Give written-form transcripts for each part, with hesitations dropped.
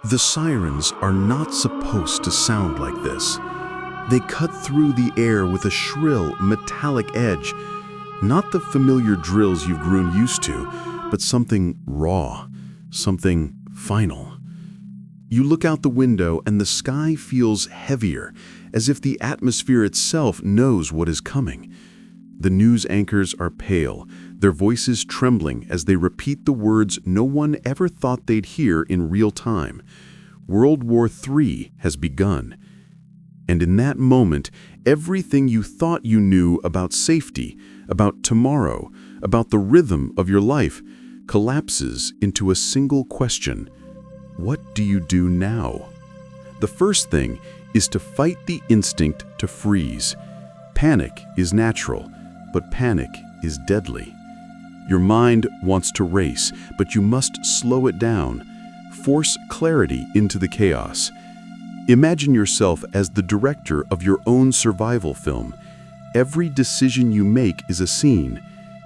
The sirens are not supposed to sound like this. They cut through the air with a shrill, metallic edge. Not the familiar drills you've grown used to, but something raw, something final. You look out the window and the sky feels heavier, as if the atmosphere itself knows what is coming. The news anchors are pale, their voices trembling as they repeat the words no one ever thought they'd hear in real time. World War III has begun. And in that moment, everything you thought you knew about safety, about tomorrow, about the rhythm of your life, collapses into a single question. What do you do now? The first thing is to fight the instinct to freeze. Panic is natural, but panic is deadly. Your mind wants to race, but you must slow it down. Force clarity into the chaos. Imagine yourself as the director of your own survival film. Every decision you make is a scene.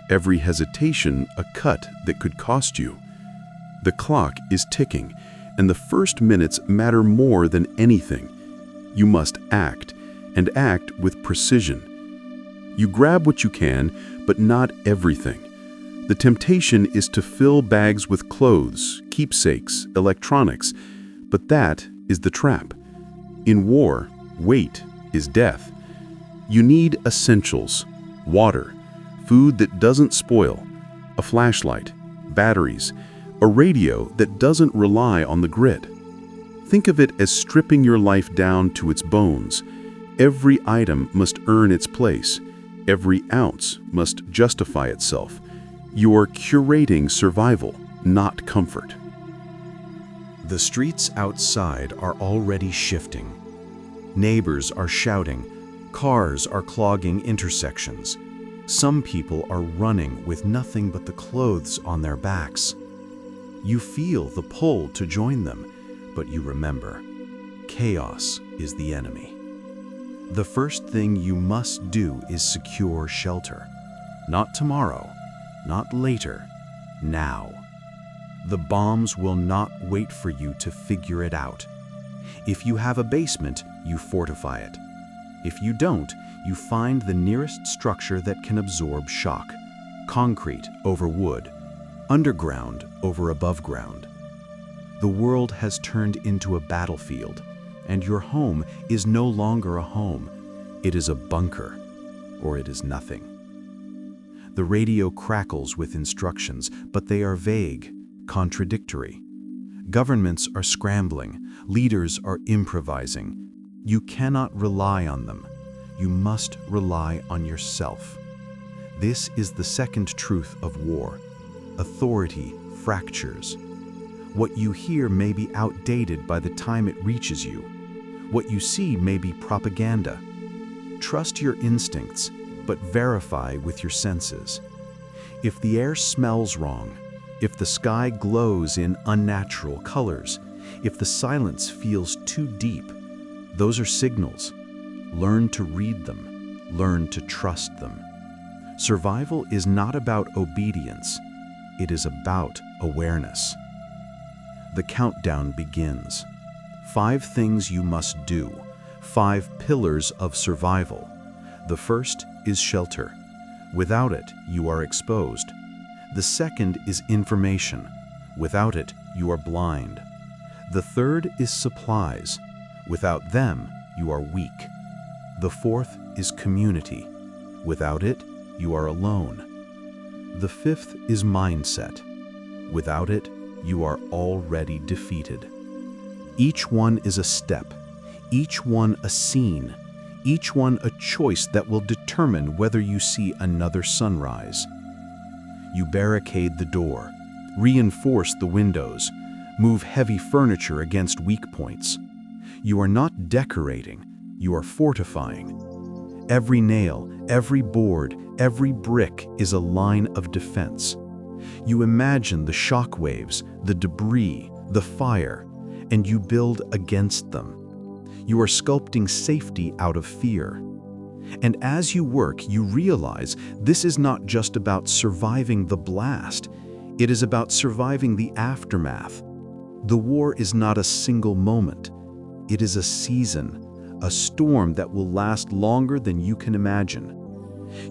Every hesitation a cut that could cost you. The clock is ticking, and the first minutes matter more than anything. You must act, and act with precision. You grab what you can, but not everything. The temptation is to fill bags with clothes, keepsakes, electronics, but that is the trap. In war, weight is death. You need essentials: water, food that doesn't spoil, a flashlight, batteries, a radio that doesn't rely on the grid. Think of it as stripping your life down to its bones. Every item must earn its place. Every ounce must justify itself. You are curating survival, not comfort. The streets outside are already shifting. Neighbors are shouting. Cars are clogging intersections. Some people are running with nothing but the clothes on their backs. You feel the pull to join them, but you remember, chaos is the enemy. The first thing you must do is secure shelter. Not tomorrow, not later, now. The bombs will not wait for you to figure it out. If you have a basement, you fortify it. If you don't, you find the nearest structure that can absorb shock. Concrete over wood, underground over above ground. The world has turned into a battlefield, and your home is no longer a home. It is a bunker, or it is nothing. The radio crackles with instructions, but they are vague, contradictory. Governments are scrambling, leaders are improvising. You cannot rely on them. You must rely on yourself. This is the second truth of war. Authority fractures. What you hear may be outdated by the time it reaches you. What you see may be propaganda. Trust your instincts, but verify with your senses. If the air smells wrong, if the sky glows in unnatural colors, if the silence feels too deep, those are signals. Learn to read them. Learn to trust them. Survival is not about obedience. It is about awareness. The countdown begins. 5 things you must do. 5 pillars of survival. The first is shelter. Without it, you are exposed. The second is information. Without it, you are blind. The third is supplies. Without them, you are weak. The fourth is community. Without it, you are alone. The fifth is mindset. Without it, you are already defeated. Each one is a step, each one a scene, each one a choice that will determine whether you see another sunrise. You barricade the door, reinforce the windows, move heavy furniture against weak points. You are not decorating, you are fortifying. Every nail, every board, every brick is a line of defense. You imagine the shock waves, the debris, the fire, and you build against them. You are sculpting safety out of fear. And as you work, you realize this is not just about surviving the blast. It is about surviving the aftermath. The war is not a single moment. It is a season, a storm that will last longer than you can imagine.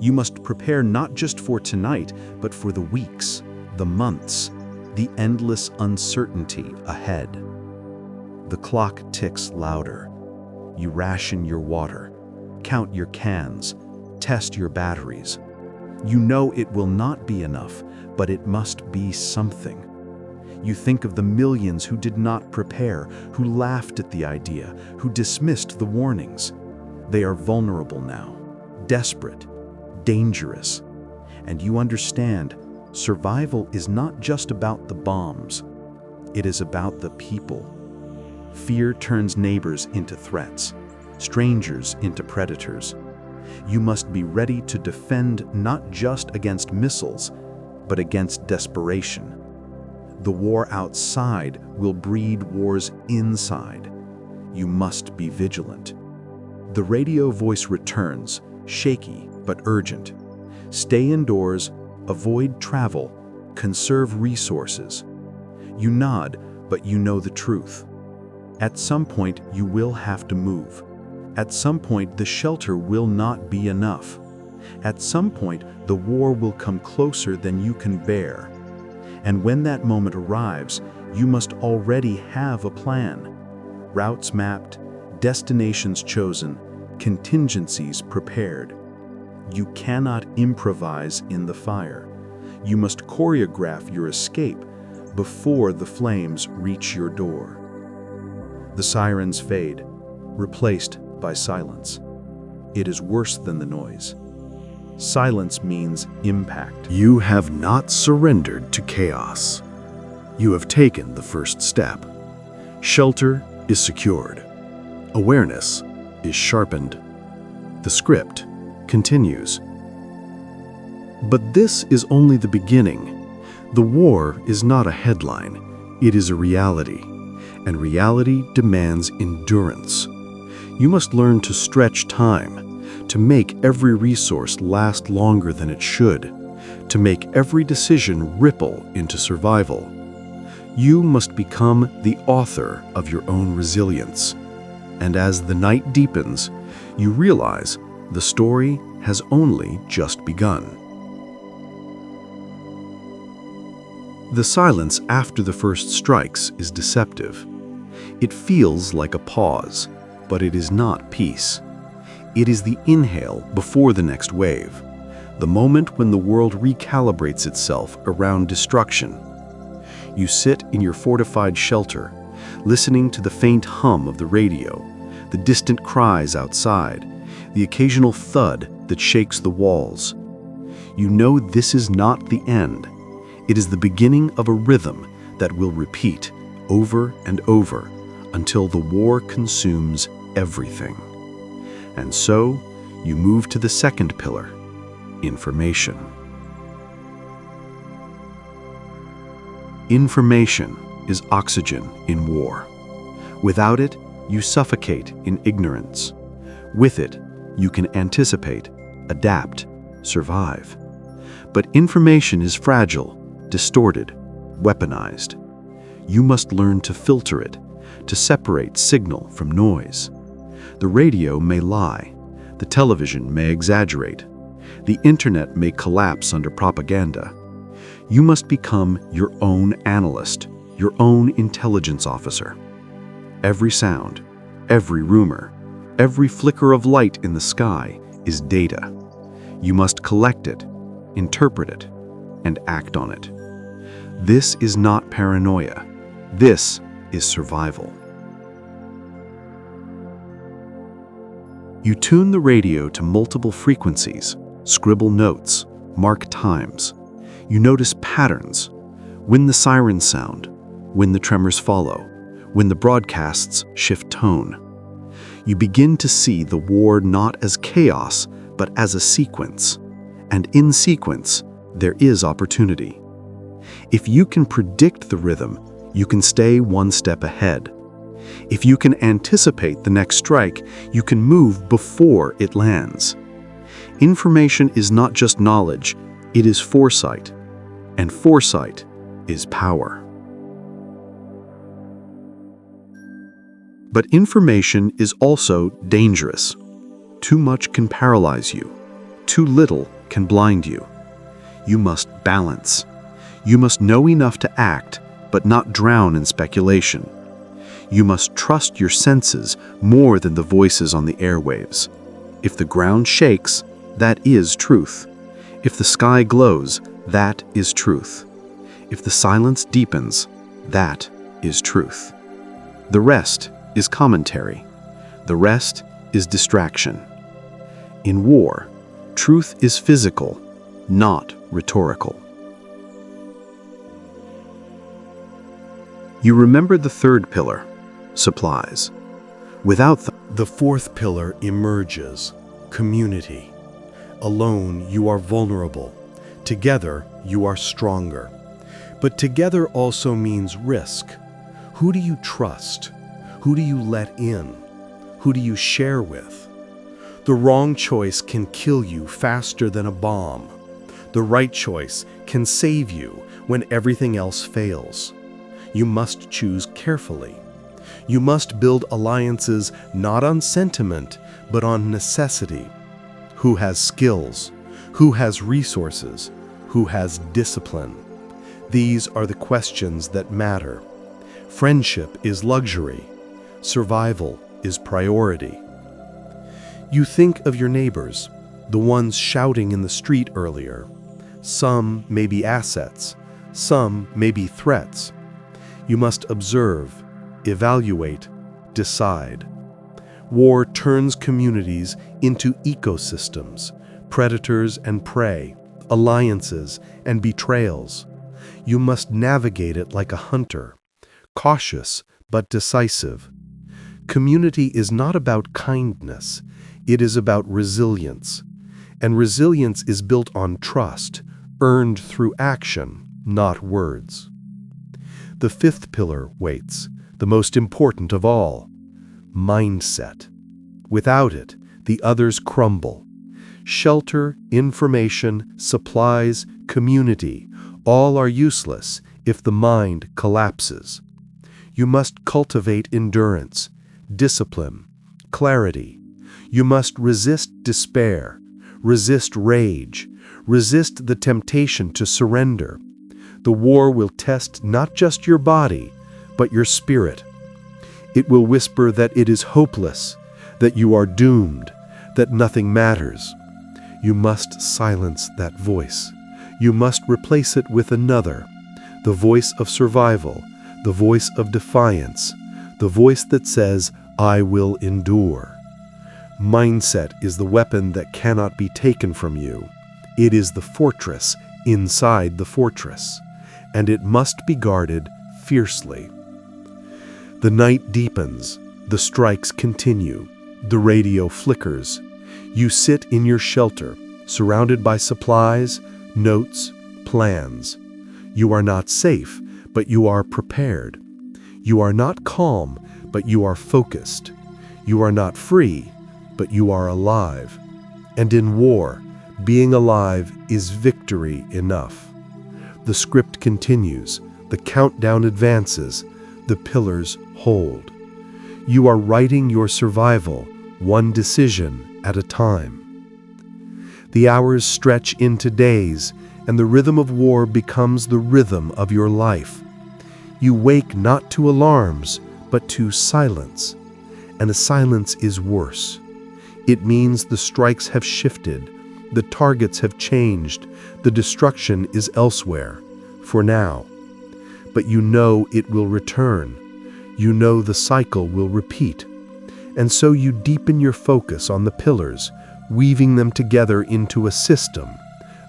You must prepare not just for tonight, but for the weeks, the months, the endless uncertainty ahead. The clock ticks louder. You ration your water, count your cans, test your batteries. You know it will not be enough, but it must be something. You think of the millions who did not prepare, who laughed at the idea, who dismissed the warnings. They are vulnerable now, desperate, dangerous. And you understand, survival is not just about the bombs. It is about the people. Fear turns neighbors into threats, strangers into predators. You must be ready to defend not just against missiles, but against desperation. The war outside will breed wars inside. You must be vigilant. The radio voice returns, shaky but urgent. Stay indoors, avoid travel, conserve resources. You nod, but you know the truth. At some point, you will have to move. At some point, the shelter will not be enough. At some point, the war will come closer than you can bear. And when that moment arrives, you must already have a plan. Routes mapped, destinations chosen, contingencies prepared. You cannot improvise in the fire. You must choreograph your escape before the flames reach your door. The sirens fade, replaced by silence. It is worse than the noise. Silence means impact. You have not surrendered to chaos. You have taken the first step. Shelter is secured. Awareness is sharpened. The script continues. But this is only the beginning. The war is not a headline. It is a reality. And reality demands endurance. You must learn to stretch time, to make every resource last longer than it should, to make every decision ripple into survival. You must become the author of your own resilience. And as the night deepens, you realize the story has only just begun. The silence after the first strikes is deceptive. It feels like a pause, but it is not peace. It is the inhale before the next wave, the moment when the world recalibrates itself around destruction. You sit in your fortified shelter, listening to the faint hum of the radio, the distant cries outside, the occasional thud that shakes the walls. You know this is not the end. It is the beginning of a rhythm that will repeat over and over until the war consumes everything. And so, you move to the second pillar, information. Information is oxygen in war. Without it, you suffocate in ignorance. With it, you can anticipate, adapt, survive. But information is fragile, distorted, weaponized. You must learn to filter it, to separate signal from noise. The radio may lie, the television may exaggerate, the internet may collapse under propaganda. You must become your own analyst, your own intelligence officer. Every sound, every rumor, every flicker of light in the sky is data. You must collect it, interpret it, and act on it. This is not paranoia. This is survival. You tune the radio to multiple frequencies, scribble notes, mark times. You notice patterns. When the sirens sound, when the tremors follow, when the broadcasts shift tone. You begin to see the war not as chaos, but as a sequence. And in sequence, there is opportunity. If you can predict the rhythm, you can stay one step ahead. If you can anticipate the next strike, you can move before it lands. Information is not just knowledge, it is foresight. And foresight is power. But information is also dangerous. Too much can paralyze you. Too little can blind you. You must balance. You must know enough to act, but not drown in speculation. You must trust your senses more than the voices on the airwaves. If the ground shakes, that is truth. If the sky glows, that is truth. If the silence deepens, that is truth. The rest is commentary. The rest is distraction. In war, truth is physical, not rhetorical. You remember the third pillar, supplies. Without them, The fourth pillar emerges, community. Alone, you are vulnerable. Together, you are stronger. But together also means risk. Who do you trust? Who do you let in? Who do you share with? The wrong choice can kill you faster than a bomb. The right choice can save you when everything else fails. You must choose carefully. You must build alliances not on sentiment, but on necessity. Who has skills? Who has resources? Who has discipline? These are the questions that matter. Friendship is luxury. Survival is priority. You think of your neighbors, the ones shouting in the street earlier. Some may be assets, some may be threats. You must observe, evaluate, decide. War turns communities into ecosystems, predators and prey, alliances and betrayals. You must navigate it like a hunter, cautious but decisive. Community is not about kindness, it is about resilience. And resilience is built on trust, earned through action, not words. The fifth pillar waits, the most important of all, mindset. Without it, the others crumble. Shelter, information, supplies, community, all are useless if the mind collapses. You must cultivate endurance, discipline, clarity. You must resist despair, resist rage, resist the temptation to surrender. The war will test not just your body, but your spirit. It will whisper that it is hopeless, that you are doomed, that nothing matters. You must silence that voice. You must replace it with another, the voice of survival, the voice of defiance, the voice that says, I will endure. Mindset is the weapon that cannot be taken from you. It is the fortress inside the fortress, and it must be guarded fiercely. The night deepens, the strikes continue, the radio flickers. You sit in your shelter, surrounded by supplies, notes, plans. You are not safe, but you are prepared. You are not calm, but you are focused. You are not free, but you are alive. And in war, being alive is victory enough. The script continues, the countdown advances, the pillars hold. You are writing your survival, one decision at a time. The hours stretch into days, and the rhythm of war becomes the rhythm of your life. You wake not to alarms, but to silence. And a silence is worse. It means the strikes have shifted, the targets have changed, the destruction is elsewhere, for now. But you know it will return. You know the cycle will repeat. And so you deepen your focus on the pillars, weaving them together into a system,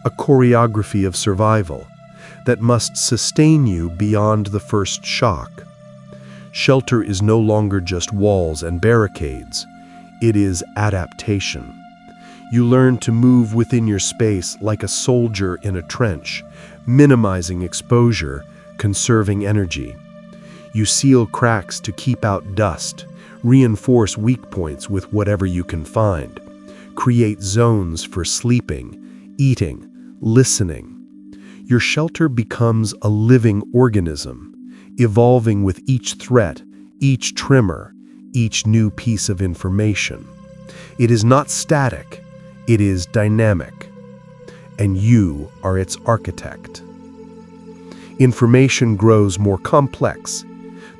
a choreography of survival that must sustain you beyond the first shock. Shelter is no longer just walls and barricades. It is adaptation. You learn to move within your space like a soldier in a trench, minimizing exposure, conserving energy. You seal cracks to keep out dust, reinforce weak points with whatever you can find, create zones for sleeping, eating, listening. Your shelter becomes a living organism, evolving with each threat, each tremor, each new piece of information. It is not static, it is dynamic, and you are its architect. Information grows more complex.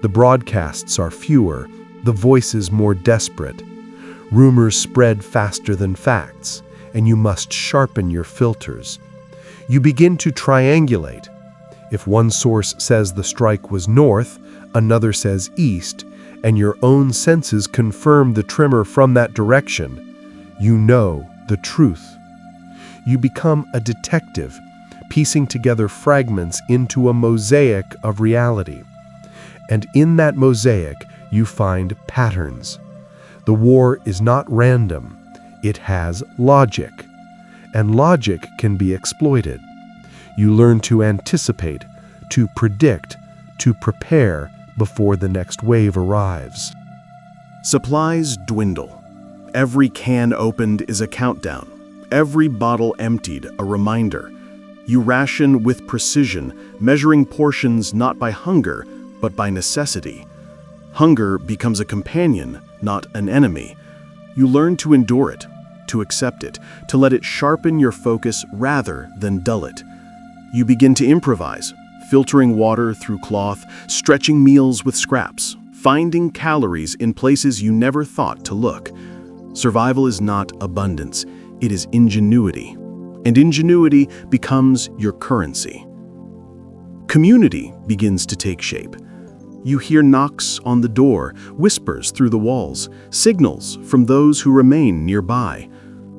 The broadcasts are fewer, the voices more desperate. Rumors spread faster than facts, and you must sharpen your filters. You begin to triangulate. If one source says the strike was north, another says east, and your own senses confirm the tremor from that direction, you know the truth. You become a detective, piecing together fragments into a mosaic of reality. And in that mosaic, you find patterns. The war is not random, it has logic. And logic can be exploited. You learn to anticipate, to predict, to prepare before the next wave arrives. Supplies dwindle. Every can opened is a countdown. Every bottle emptied, a reminder. You ration with precision, measuring portions not by hunger, but by necessity. Hunger becomes a companion, not an enemy. You learn to endure it, to accept it, to let it sharpen your focus rather than dull it. You begin to improvise, filtering water through cloth, stretching meals with scraps, finding calories in places you never thought to look. Survival is not abundance, it is ingenuity. And ingenuity becomes your currency. Community begins to take shape. You hear knocks on the door, whispers through the walls, signals from those who remain nearby.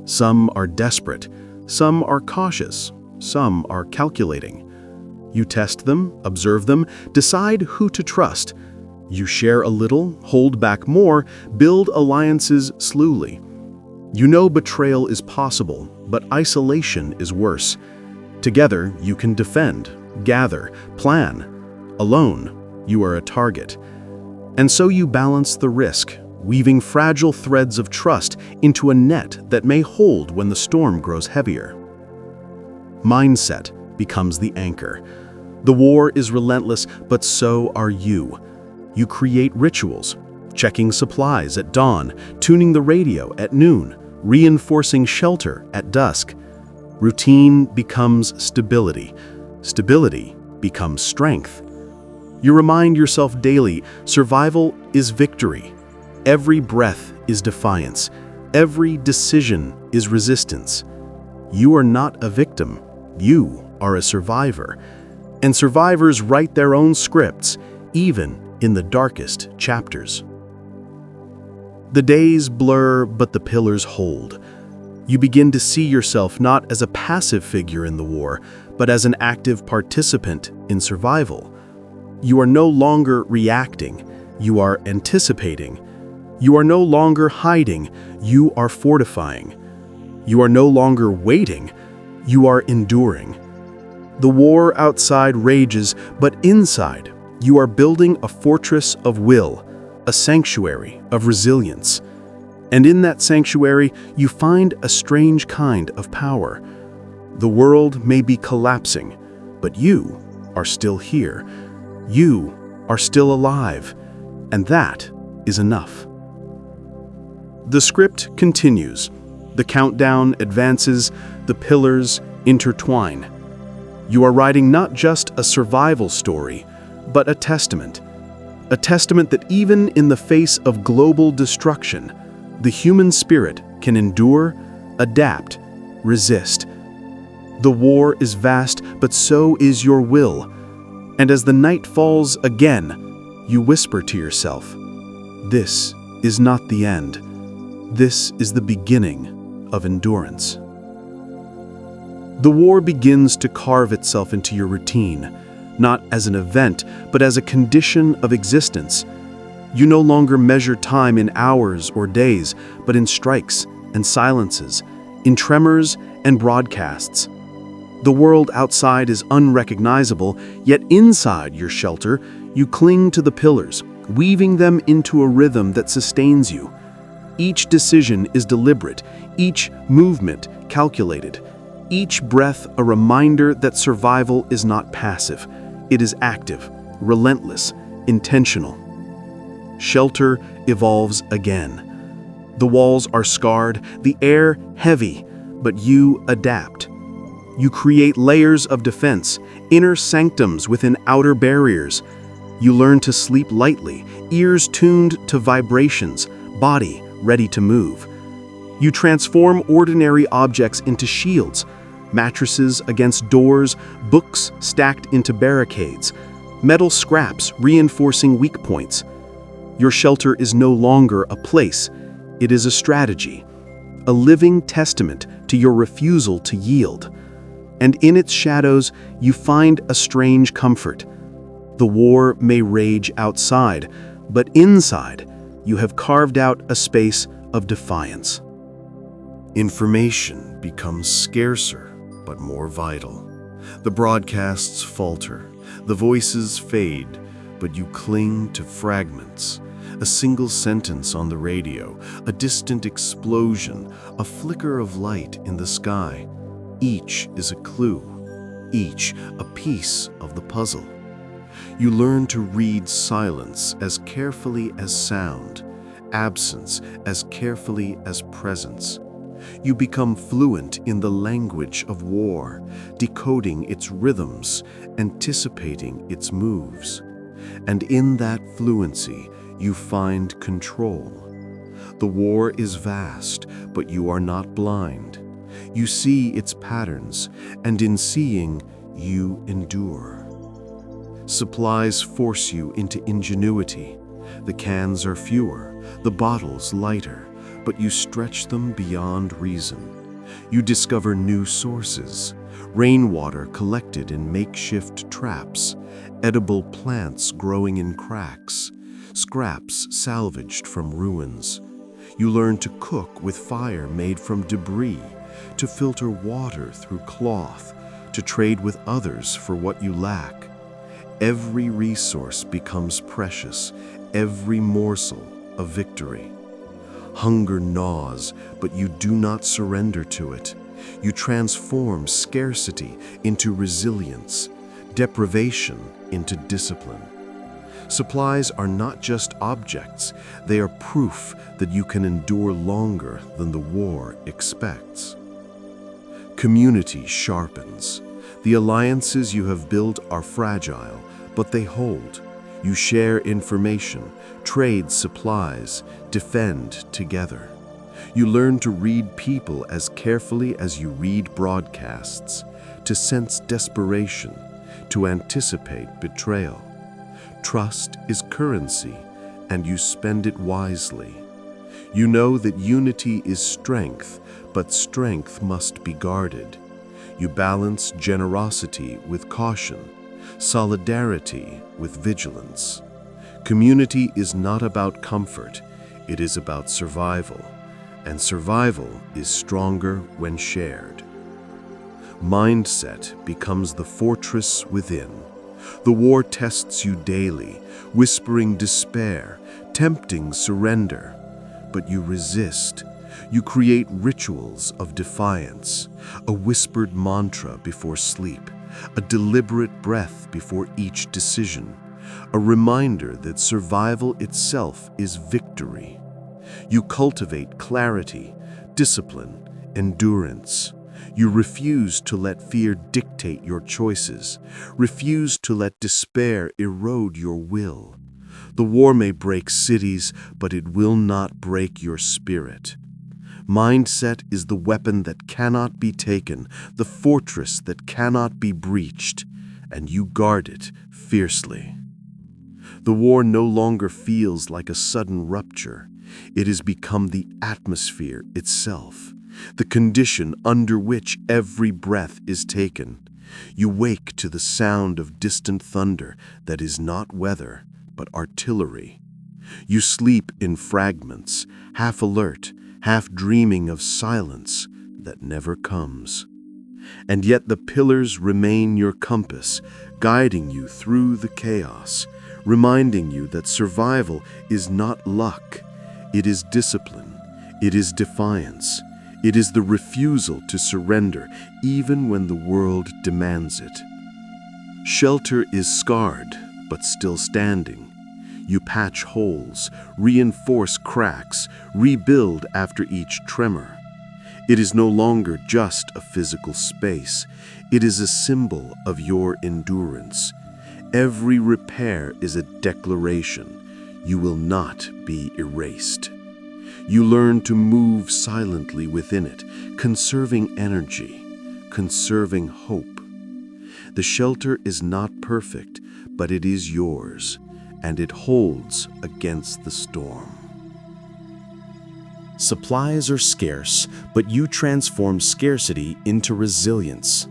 Some are desperate, some are cautious, some are calculating. You test them, observe them, decide who to trust. You share a little, hold back more, build alliances slowly. You know betrayal is possible, but isolation is worse. Together, you can defend, gather, plan. Alone, you are a target. And so you balance the risk, weaving fragile threads of trust into a net that may hold when the storm grows heavier. Mindset becomes the anchor. The war is relentless, but so are you. You create rituals, checking supplies at dawn, tuning the radio at noon, reinforcing shelter at dusk. Routine becomes stability. Stability becomes strength. You remind yourself daily, survival is victory. Every breath is defiance. Every decision is resistance. You are not a victim. You are a survivor. And survivors write their own scripts, even in the darkest chapters. The days blur, but the pillars hold. You begin to see yourself not as a passive figure in the war, but as an active participant in survival. You are no longer reacting, you are anticipating. You are no longer hiding, you are fortifying. You are no longer waiting, you are enduring. The war outside rages, but inside, you are building a fortress of will, a sanctuary of resilience. And in that sanctuary, you find a strange kind of power. The world may be collapsing, but you are still here. You are still alive, and that is enough. The script continues. The countdown advances, the pillars intertwine. You are writing not just a survival story, but a testament that even in the face of global destruction, the human spirit can endure, adapt, resist. The war is vast, but so is your will. And as the night falls again, you whisper to yourself, "This is not the end. This is the beginning of endurance." The war begins to carve itself into your routine, not as an event, but as a condition of existence. You no longer measure time in hours or days, but in strikes and silences, in tremors and broadcasts. The world outside is unrecognizable, yet inside your shelter, you cling to the pillars, weaving them into a rhythm that sustains you. Each decision is deliberate, each movement calculated, each breath a reminder that survival is not passive. It is active, relentless, intentional. Shelter evolves again. The walls are scarred, the air heavy, but you adapt. You create layers of defense, inner sanctums within outer barriers. You learn to sleep lightly, ears tuned to vibrations, body ready to move. You transform ordinary objects into shields, mattresses against doors, books stacked into barricades, metal scraps reinforcing weak points. Your shelter is no longer a place, it is a strategy, a living testament to your refusal to yield. And in its shadows, you find a strange comfort. The war may rage outside, but inside, you have carved out a space of defiance. Information becomes scarcer, but more vital. The broadcasts falter, the voices fade, but you cling to fragments. A single sentence on the radio, a distant explosion, a flicker of light in the sky. Each is a clue, each a piece of the puzzle. You learn to read silence as carefully as sound, absence as carefully as presence. You become fluent in the language of war, decoding its rhythms, anticipating its moves. And in that fluency, you find control. The war is vast, but you are not blind. You see its patterns, and in seeing, you endure. Supplies force you into ingenuity. The cans are fewer, the bottles lighter, but you stretch them beyond reason. You discover new sources, rainwater collected in makeshift traps, edible plants growing in cracks, scraps salvaged from ruins. You learn to cook with fire made from debris, to filter water through cloth, to trade with others for what you lack. Every resource becomes precious, every morsel a victory. Hunger gnaws, but you do not surrender to it. You transform scarcity into resilience, deprivation into discipline. Supplies are not just objects, they are proof that you can endure longer than the war expects. Community sharpens. The alliances you have built are fragile, but they hold. You share information, trade supplies, defend together. You learn to read people as carefully as you read broadcasts, to sense desperation, to anticipate betrayal. Trust is currency, and you spend it wisely. You know that unity is strength, but strength must be guarded. You balance generosity with caution, solidarity with vigilance. Community is not about comfort, it is about survival, and survival is stronger when shared. Mindset becomes the fortress within. The war tests you daily, whispering despair, tempting surrender. But you resist. You create rituals of defiance, a whispered mantra before sleep, a deliberate breath before each decision, a reminder that survival itself is victory. You cultivate clarity, discipline, endurance. You refuse to let fear dictate your choices, refuse to let despair erode your will. The war may break cities, but it will not break your spirit. Mindset is the weapon that cannot be taken, the fortress that cannot be breached, and you guard it fiercely. The war no longer feels like a sudden rupture. It has become the atmosphere itself, the condition under which every breath is taken. You wake to the sound of distant thunder that is not weather, but artillery. You sleep in fragments, half alert, half dreaming of silence that never comes. And yet the pillars remain your compass, guiding you through the chaos, reminding you that survival is not luck, it is discipline, it is defiance, it is the refusal to surrender even when the world demands it. Shelter is scarred, but still standing. You patch holes, reinforce cracks, rebuild after each tremor. It is no longer just a physical space. It is a symbol of your endurance. Every repair is a declaration. You will not be erased. You learn to move silently within it, conserving energy, conserving hope. The shelter is not perfect, but it is yours, and it holds against the storm. Supplies are scarce, but you transform scarcity into resilience.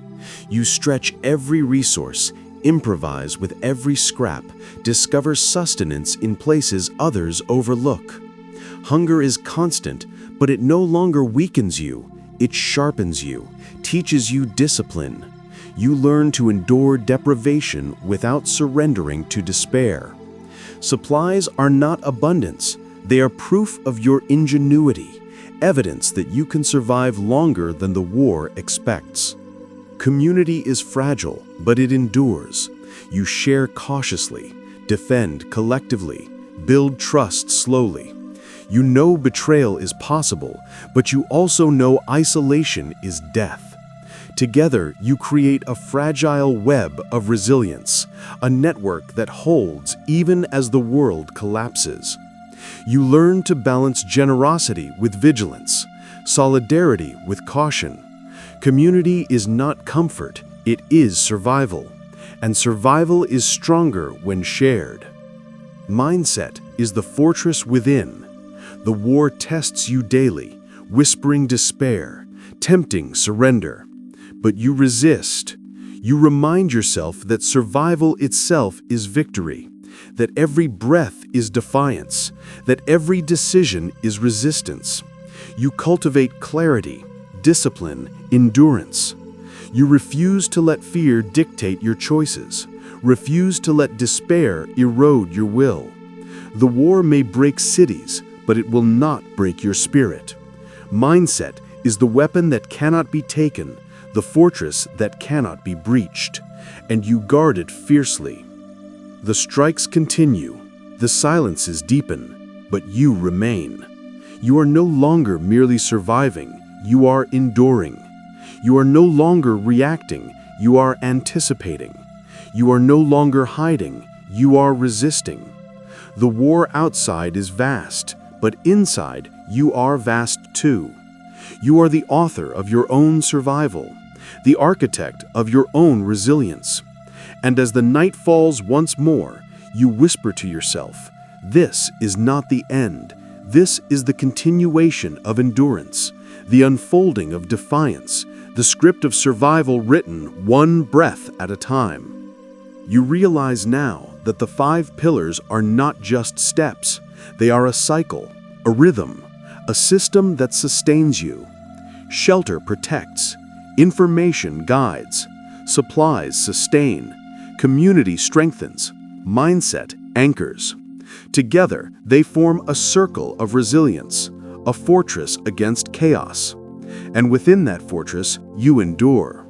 You stretch every resource, improvise with every scrap, discover sustenance in places others overlook. Hunger is constant, but it no longer weakens you. It sharpens you, teaches you discipline. You learn to endure deprivation without surrendering to despair. Supplies are not abundance. They are proof of your ingenuity, evidence that you can survive longer than the war expects. Community is fragile, but it endures. You share cautiously, defend collectively, build trust slowly. You know betrayal is possible, but you also know isolation is death. Together, you create a fragile web of resilience, a network that holds even as the world collapses. You learn to balance generosity with vigilance, solidarity with caution. Community is not comfort, it is survival, and survival is stronger when shared. Mindset is the fortress within. The war tests you daily, whispering despair, tempting surrender. But you resist. You remind yourself that survival itself is victory, that every breath is defiance, that every decision is resistance. You cultivate clarity, discipline, endurance. You refuse to let fear dictate your choices, refuse to let despair erode your will. The war may break cities, but it will not break your spirit. Mindset is the weapon that cannot be taken, the fortress that cannot be breached, and you guard it fiercely. The strikes continue, the silences deepen, but you remain. You are no longer merely surviving, you are enduring. You are no longer reacting, you are anticipating. You are no longer hiding, you are resisting. The war outside is vast, but inside you are vast too. You are the author of your own survival, the architect of your own resilience. And as the night falls once more, you whisper to yourself, "This is not the end. This is the continuation of endurance, the unfolding of defiance, the script of survival written one breath at a time." You realize now that the 5 pillars are not just steps. They are a cycle, a rhythm, a system that sustains you. Shelter protects, information guides, supplies sustain, community strengthens, mindset anchors. Together, they form a circle of resilience, a fortress against chaos. And within that fortress, you endure.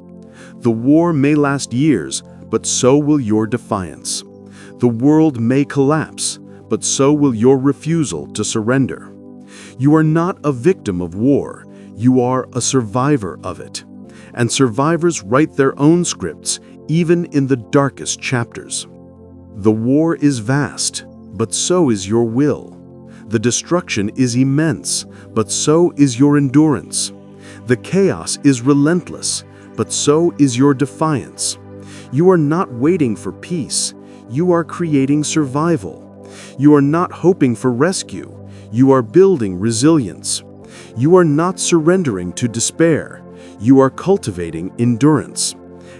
The war may last years, but so will your defiance. The world may collapse, but so will your refusal to surrender. You are not a victim of war, you are a survivor of it. And survivors write their own scripts, even in the darkest chapters. The war is vast, but so is your will. The destruction is immense, but so is your endurance. The chaos is relentless, but so is your defiance. You are not waiting for peace, you are creating survival. You are not hoping for rescue, you are building resilience. You are not surrendering to despair, you are cultivating endurance.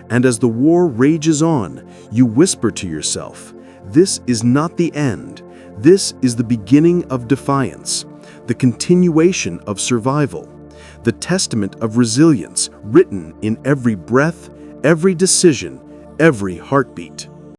And as the war rages on, you whisper to yourself, "This is not the end. This is the beginning of defiance, the continuation of survival, the testament of resilience written in every breath, every decision, every heartbeat."